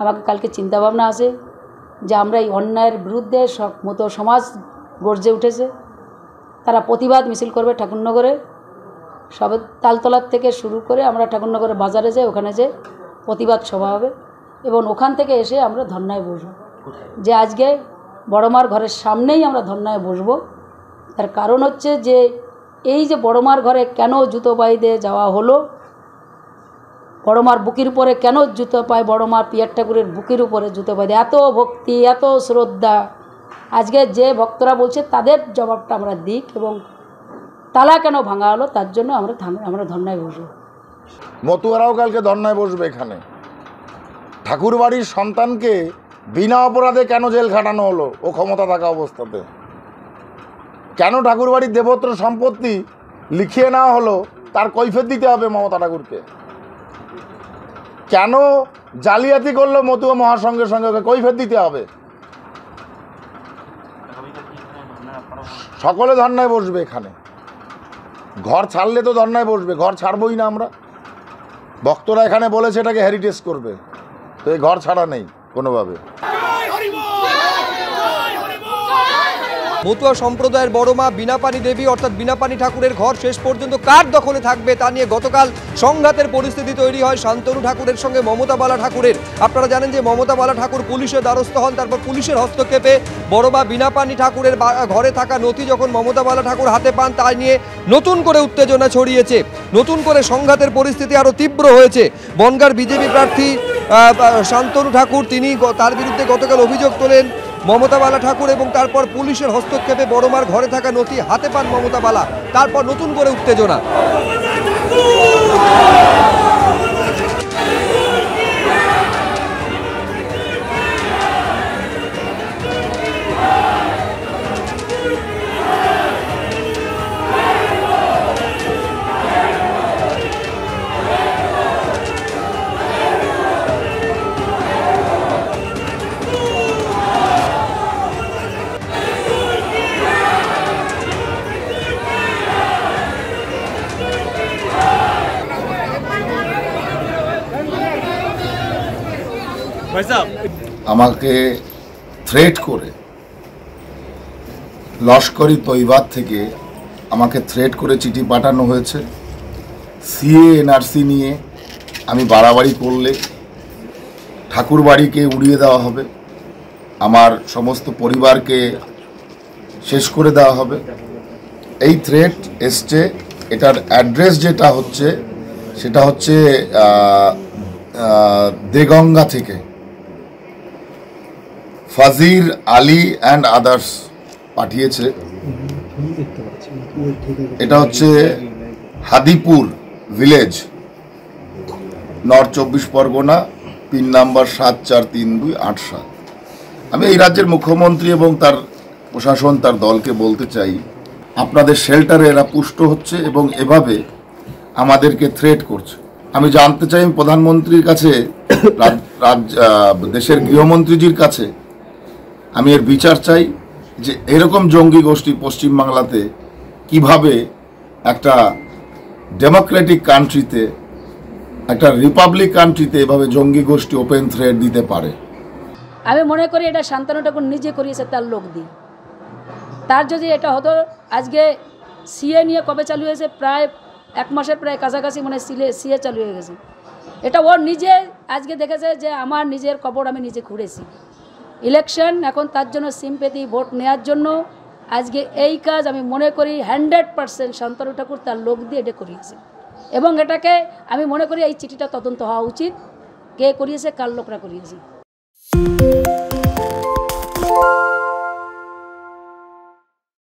আমাকে কালকে চিন্তাভাবনা আসে যে আমরা এই অন্যায়ের বিরুদ্ধে মতো সমাজ গর্জে উঠেছে, তারা প্রতিবাদ মিছিল করবে ঠাকুরনগরে, সবে তালতলার থেকে শুরু করে আমরা ঠাকুরনগরে বাজারে যাই, ওখানে যে প্রতিবাদ সভা হবে এবং ওখান থেকে এসে আমরা ধর্নায় বসবো। যে আজকে বড়মার ঘরের সামনেই আমরা ধর্নায় বসবো। তার কারণ হচ্ছে যে এই যে বড়মার ঘরে কেন জুতো পায়ে দিয়ে যাওয়া হলো, বড়মার বুকের উপরে কেন জুতো পায়, বড়মার পিয়ার ঠাকুরের বুকের উপরে জুতো পায়, এত ভক্তি এত শ্রদ্ধা, আজকে যে ভক্তরা বলছে তাদের জবাবটা আমরা দিক এবং তালা কেন ভাঙা হলো তার জন্য আমরা ধর্নায় বসবো। মতুয়ারাও কালকে ধর্নায় বসবে এখানে। ঠাকুরবাড়ির সন্তানকে বিনা অপরাধে কেন জেল খাটানো হলো ও ক্ষমতা থাকা অবস্থাতে? কেন ঠাকুরবাড়ির দেবত্র সম্পত্তি লিখিয়ে নেওয়া হলো তার কৈফিয়ত দিতে হবে মমতা ঠাকুরকে। কেন জালিয়াতি করলো মতুয়া মহাসংঘের সঙ্গে ওকে কৈফিয়ত দিতে হবে। সকলে ধর্নায় বসবে এখানে। ঘর ছাড়লে তো ধর্নায় বসবে, ঘর ছাড়বই না আমরা। ভক্তরা এখানে বলেছে এটাকে হেরিটেজ করবে, তো এই ঘর ছাড়া নেই কোনোভাবে। মতুয়া সম্প্রদায়ের বড় মা বিনাপানি দেবী অর্থাৎ বিনাপানি ঠাকুরের ঘর শেষ পর্যন্ত কার দখলে থাকবে তা নিয়ে গতকাল সংঘাতের পরিস্থিতি তৈরি হয় শান্তনু ঠাকুরের সঙ্গে মমতা বালা ঠাকুরের। আপনারা জানেন যে মমতা বালা ঠাকুর পুলিশের দ্বারস্থ হন, তারপর পুলিশের হস্তক্ষেপে বড় মা বিনাপানি ঠাকুরের ঘরে থাকা নথি যখন মমতা বালা ঠাকুর হাতে পান তা নিয়ে নতুন করে উত্তেজনা ছড়িয়েছে, নতুন করে সংঘাতের পরিস্থিতি আরও তীব্র হয়েছে। বনগাঁর বিজেপি প্রার্থী শান্তনু ঠাকুর তিনি তার বিরুদ্ধে গতকাল অভিযোগ তোলেন মমতা বালা ঠাকুর এবং তারপর পুলিশের হস্তক্ষেপে বড়মার ঘরে থাকা নথি হাতে পান মমতা বালা, তারপর নতুন করে উত্তেজনা। আমাকে থ্রেট করে লস্করি তৈবাদ থেকে আমাকে থ্রেট করে চিঠি পাঠানো হয়েছে। সিএ এনআরসি নিয়ে আমি বাড়াবাড়ি করলে ঠাকুর বাড়িকে উড়িয়ে দেওয়া হবে, আমার সমস্ত পরিবারকে শেষ করে দেওয়া হবে, এই থ্রেট এসছে। এটার অ্যাড্রেস যেটা হচ্ছে সেটা হচ্ছে দেগঙ্গা থেকে ফাজির আলী অ্যান্ড আদার্স পাঠিয়েছে। এটা হচ্ছে Hadipur village, north 24 Parganas, pin number 743287। আমি এই রাজ্যের মুখ্যমন্ত্রী এবং তার প্রশাসন তার দলকে বলতে চাই, আপনাদের শেল্টারে এরা পুষ্ট হচ্ছে এবং এভাবে আমাদেরকে থ্রেট করছে। আমি জানতে চাই প্রধানমন্ত্রীর কাছে, দেশের গৃহমন্ত্রীজির কাছে আমি এর বিচার চাই যে এরকম জঙ্গি গোষ্ঠী পশ্চিমবাংলাতে কিভাবে একটা ডেমোক্রেটিক কান্ট্রিতে, একটা রিপাবলিক কান্ট্রিতে এভাবে জঙ্গি গোষ্ঠী ওপেন থ্রেট দিতে পারে। আমি মনে করি এটা শান্তনু ঠাকুর নিজে করিয়েছে তার লোক দিয়ে। তার যদি এটা হতো, আজকে সিএ নিয়ে কবে চালু হয়েছে, প্রায় 1 মাসের প্রায় কাছাকাছি মানে সিএ চালু হয়ে গেছে। এটা ওর নিজে আজকে দেখেছে যে আমার নিজের কবর আমি নিজে খুঁড়েছি। ইলেকশন এখন তার জন্য সিম্পেথি ভোট নেওয়ার জন্য আজকে এই কাজ আমি মনে করি 100% শান্তনু ঠাকুর তার লোক দিয়ে এটা করিয়েছে এবং এটাকে আমি মনে করি এই চিঠিটা তদন্ত হওয়া উচিত, কে করিয়েছে, কার লোকরা করিয়েছে।